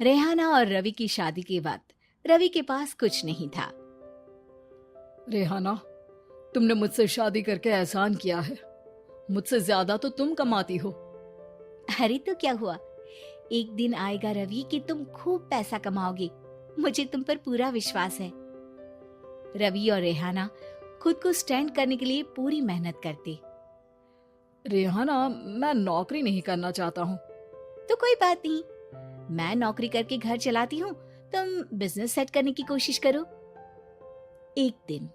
रेहाना और रवि की शादी के वक्त रवि के पास कुछ नहीं था। रेहाना, तुमने मुझसे शादी करके एहसान किया है। मुझसे ज्यादा तो तुम कमाती हो। अरे तो क्या हुआ, एक दिन आएगा रवि कि तुम खूब पैसा कमाओगे। मुझे तुम पर पूरा विश्वास है। रवि और रेहाना खुद को स्टैंड करने के लिए पूरी मेहनत करते। रेहाना, मैं नौकरी नहीं करना चाहता हूँ। तो कोई बात नहीं, मैं नौकरी करके घर चलाती हूँ, तुम बिजनेस सेट करने की कोशिश करो। एक दिन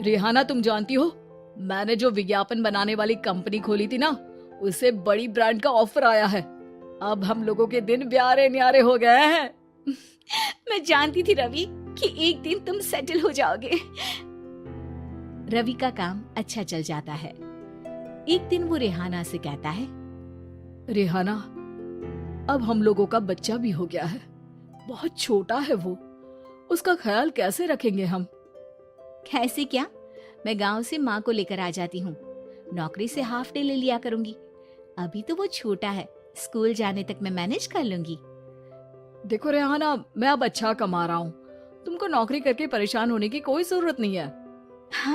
रेहाना, तुम जानती हो, मैंने जो विज्ञापन बनाने वाली कंपनी खोली थी ना, उसे बड़ी ब्रांड का ऑफर आया है। अब हम लोगों के दिन ब्यारे न्यारे हो गए हैं। मैं जानती थी रवि कि एक दिन तुम सेटल हो जाओगे। रवि का काम अच्छा चल जाता है। एक दिन वो रेहाना से कहता है, रेहाना, अब हम लोगों का बच्चा भी हो गया है। बहुत छोटा है वो, उसका ख्याल कैसे रखेंगे हम? कैसे क्या, मैं गांव से माँ को लेकर आ जाती हूँ। नौकरी से हाफ डे ले लिया करूंगी। अभी तो वो छोटा है, स्कूल जाने तक मैं मैनेज कर लूंगी। देखो रेहाना, मैं अब अच्छा कमा रहा हूँ। तुमको नौकरी करके परेशान होने की कोई जरूरत नहीं है।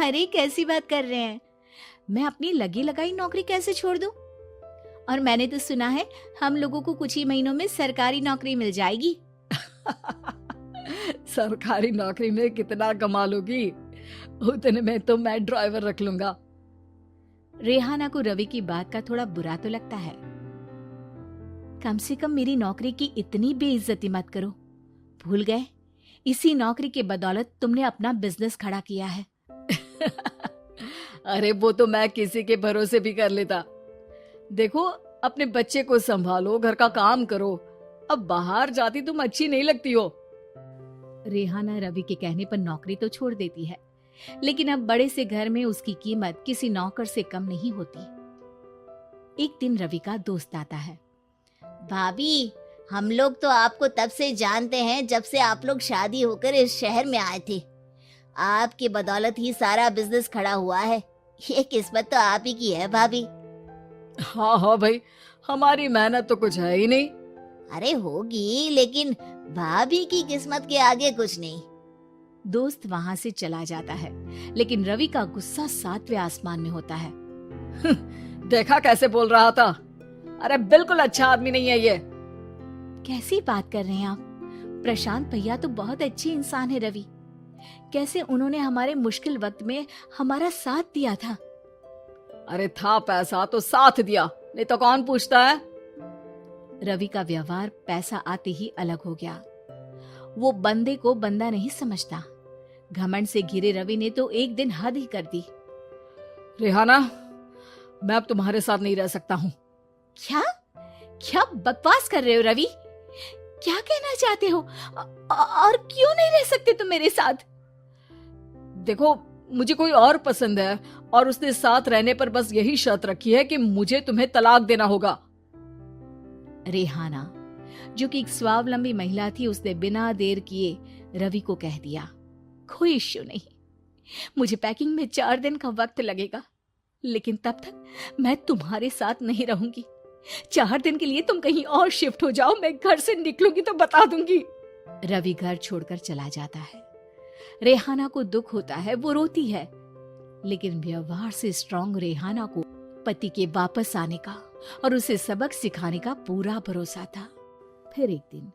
अरे कैसी बात कर रहे हैं, मैं अपनी लगी लगाई नौकरी कैसे छोड़ दूं? और मैंने तो सुना है हम लोगों को कुछ ही महीनों में सरकारी नौकरी मिल जाएगी। सरकारी नौकरी में कितना कमा लोगी? उतने में तो मैं ड्राइवर रख लूंगा। रेहाना को रवि की बात का थोड़ा बुरा तो लगता है। कम से कम मेरी नौकरी की इतनी बेइज्जती मत करो। भूल गए, इसी नौकरी के बदौलत तुमने अपना बिजनेस खड़ा किया है। अरे वो तो मैं किसी के भरोसे भी कर लेता। देखो, अपने बच्चे को संभालो, घर का काम करो। अब बाहर जाती तुम अच्छी नहीं लगती हो। रेहाना रवि के कहने पर नौकरी तो छोड़ देती है, लेकिन अब बड़े से घर में उसकी कीमत किसी नौकर से कम नहीं होती। एक दिन रवि का दोस्त आता है। भाभी, हम लोग तो आपको तब से जानते हैं जब से आप लोग शादी होकर इस शहर में आए थे। आपकी बदौलत ही सारा बिजनेस खड़ा हुआ है। ये किस्मत तो आप ही की है भाभी। हाँ हाँ भाई, हमारी मेहनत तो कुछ है ही नहीं। अरे होगी, लेकिन भाभी की किस्मत के आगे कुछ नहीं। दोस्त वहां से चला जाता है, लेकिन रवि का गुस्सा 7वें आसमान में होता है। देखा कैसे बोल रहा था? अरे बिल्कुल अच्छा आदमी नहीं है ये। कैसी बात कर रहे हैं आप? प्रशांत भैया तो बहुत अच्छे इंसान है रवि। कैसे उन्होंने हमारे मुश्किल वक्त में हमारा साथ दिया था। अरे था पैसा तो साथ दिया, नहीं तो कौन पूछता है? रवि का व्यवहार पैसा आते ही अलग हो गया। वो बंदे को बंदा नहीं समझता। घमंड से घिरे रवि ने तो एक दिन हद ही कर दी। रेहाना, मैं अब तुम्हारे साथ नहीं रह सकता हूँ। क्या क्या बकवास कर रहे हो रवि? क्या कहना चाहते हो? और क्यों नहीं रह सकते तुम मेरे साथ? देखो, मुझे कोई और पसंद है और उसने साथ रहने पर बस यही शर्त रखी है कि मुझे तुम्हें तलाक देना होगा। रेहाना, जो कि एक स्वावलंबी महिला थी, उसने बिना देर किए रवि को कह दिया, कोई इश्यू नहीं, मुझे पैकिंग में 4 दिन का वक्त लगेगा, लेकिन तब तक मैं तुम्हारे साथ नहीं रहूंगी। 4 दिन के लिए तुम कहीं और शिफ्ट हो जाओ, मैं घर से निकलूंगी तो बता दूंगी। रवि घर छोड़कर चला जाता है। रेहाना को दुख होता है, वो रोती है, लेकिन व्यवहार से स्ट्रांग रेहाना को पति के वापस आने का और उसे सबक सिखाने का पूरा भरोसा था। फिर एक दिन,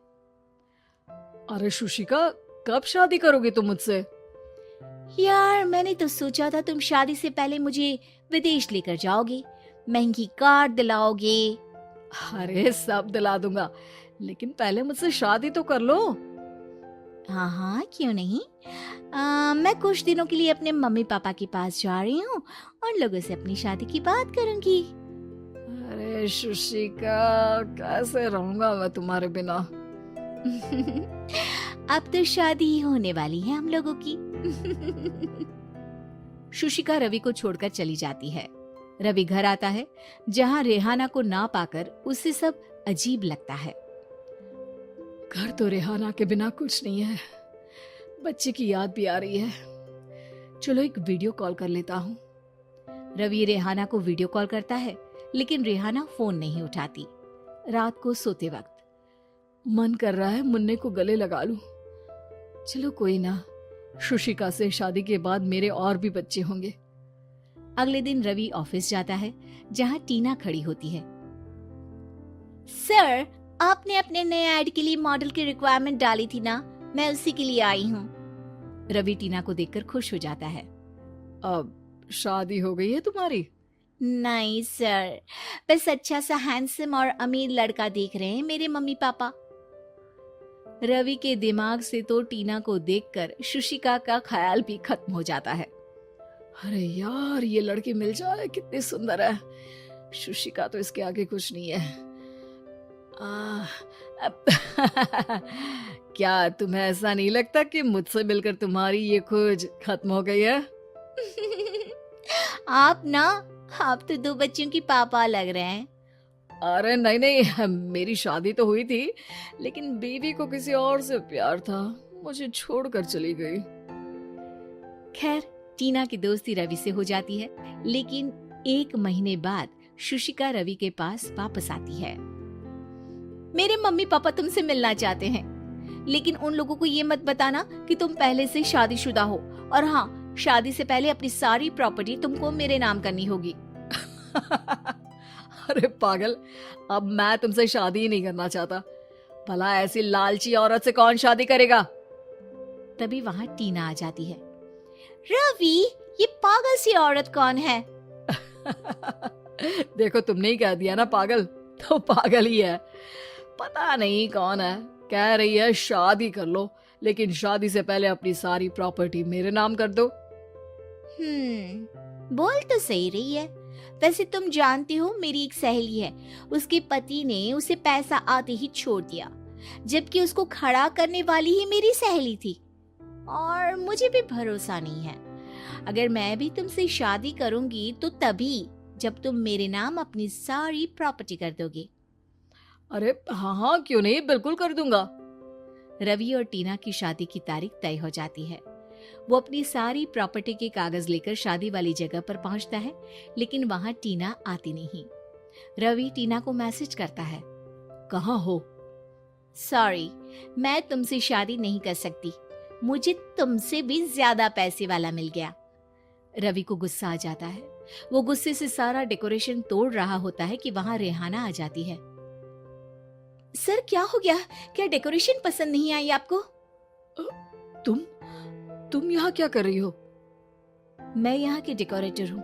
अरे शुशिका, कब शादी करोगी तुम मुझसे? यार मैंने तो सोचा था तुम शादी से पहले मुझे विदेश लेकर जाओगे, महंगी कार दिलाओगे। अरे सब दिला दूंगा, लेकिन पहले मुझसे शादी तो कर लो। हाँ हाँ, क्यों नहीं। मैं कुछ दिनों के लिए अपने मम्मी पापा के पास जा रही हूँ और लोगों से अपनी शादी की बात करूंगी। अरे शुशिका, कैसे रहूंगा मैं तुम्हारे बिना? अब तो शादी ही होने वाली है हम लोगों की। शुशिका रवि को छोड़कर चली जाती है। रवि घर आता है, जहाँ रेहाना को ना पाकर उसे सब अजीब लगता है। घर तो रेहाना के बिना कुछ नहीं है। बच्चे की याद भी आ रही है। चलो एक वीडियो कॉल कर लेता हूँ। रवि रेहाना को वीडियो कॉल करता है, लेकिन रेहाना फोन नहीं उठाती। रात को सोते वक्त मन कर रहा है मुन्ने को गले लगा लूं। चलो कोई ना, शुशिका से शादी के बाद मेरे और भी बच्चे होंगे। अगले दिन रवि ऑफिस जाता है जहां टीना खड़ी होती है। सर, आपने अपने नए ऐड के लिए मॉडल की रिक्वायरमेंट डाली थी ना, मैं उसी के लिए आई हूँ। रवि टीना को देखकर खुश हो जाता है। अब शादी हो गई है तुम्हारी? नहीं सर, बस अच्छा सा हैंडसम और अमीर लड़का देख रहे हैं मेरे मम्मी पापा। रवि के दिमाग से तो टीना को देखकर शुशिका का ख्याल भी खत्म हो जाता है। अरे यार, ये लड़की मिल जाए कितनी सुंदर है। शुशिका तो इसके आगे कुछ नहीं है। क्या तुम्हें ऐसा नहीं लगता कि मुझसे मिलकर तुम्हारी ये खोज खत्म हो गई है? आप तो 2 बच्चों की पापा लग रहे हैं। अरे नहीं नहीं, मेरी शादी तो हुई थी, लेकिन बीवी को किसी और से प्यार था, मुझे छोड़कर चली गई। खैर, टीना की दोस्ती रवि से हो जाती है, लेकिन 1 महीने बाद शुशिका रवि के पास वापस आती है। मेरे मम्मी पापा तुमसे मिलना चाहते हैं, लेकिन उन लोगों को ये मत बताना कि तुम पहले से शादीशुदा हो, और हाँ, शादी से पहले अपनी सारी प्रॉपर्टी तुमको मेरे नाम करनी होगी। अरे पागल, अब मैं तुमसे शादी ही नहीं करना चाहता। भला ऐसी लालची औरत से कौन शादी करेगा? तभी वहां टीना आ जाती है। रवि, ये पागल सी औरत कौन है? देखो, तुमने ही कह दिया ना पागल, तो पागल ही है। पता नहीं कौन है, कह रही है शादी कर लो, लेकिन शादी से पहले अपनी सारी प्रॉपर्टी मेरे नाम कर दो। बोल तो सही रही है। वैसे तुम जानती हो, मेरी एक सहेली है, उसके पति ने उसे पैसा आते ही छोड़ दिया, जबकि उसको खड़ा करने वाली ही मेरी सहेली थी। और मुझे भी भरोसा नहीं है। अगर मैं भी तुमसे शादी करूंगी तो तभी जब तुम मेरे नाम अपनी सारी प्रॉपर्टी कर दोगे। अरे हाँ हाँ, क्यों नहीं, बिल्कुल कर दूंगा। रवि और टीना की शादी की तारीख तय हो जाती है। वो अपनी सारी प्रॉपर्टी के कागज लेकर शादी वाली जगह पर पहुंचता है, लेकिन वहां टीना आती नहीं। रवि टीना को मैसेज करता है। कहाँ हो? सॉरी, मैं तुमसे शादी नहीं कर सकती, मुझे तुमसे भी ज्यादा पैसे वाला मिल गया। रवि को गुस्सा आ जाता है। वो गुस्से से सारा डेकोरेशन तोड़ रहा होता है कि वहां रेहाना आ जाती है। सर, क्या हो गया? क्या डेकोरेशन पसंद नहीं आई आपको? तुम यहाँ क्या कर रही हो? मैं यहाँ की डेकोरेटर हूँ।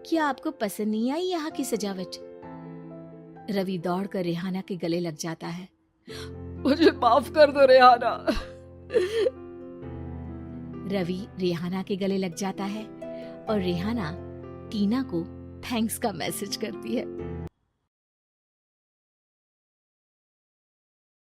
क्या आपको पसंद नहीं आई यहाँ की सजावट? रवि दौड़कर रेहाना के गले लग जाता है। मुझे माफ कर दो रेहाना। रवि रेहाना के गले लग जाता है और रेहाना टीना को थैंक्स का मैसेज करती है।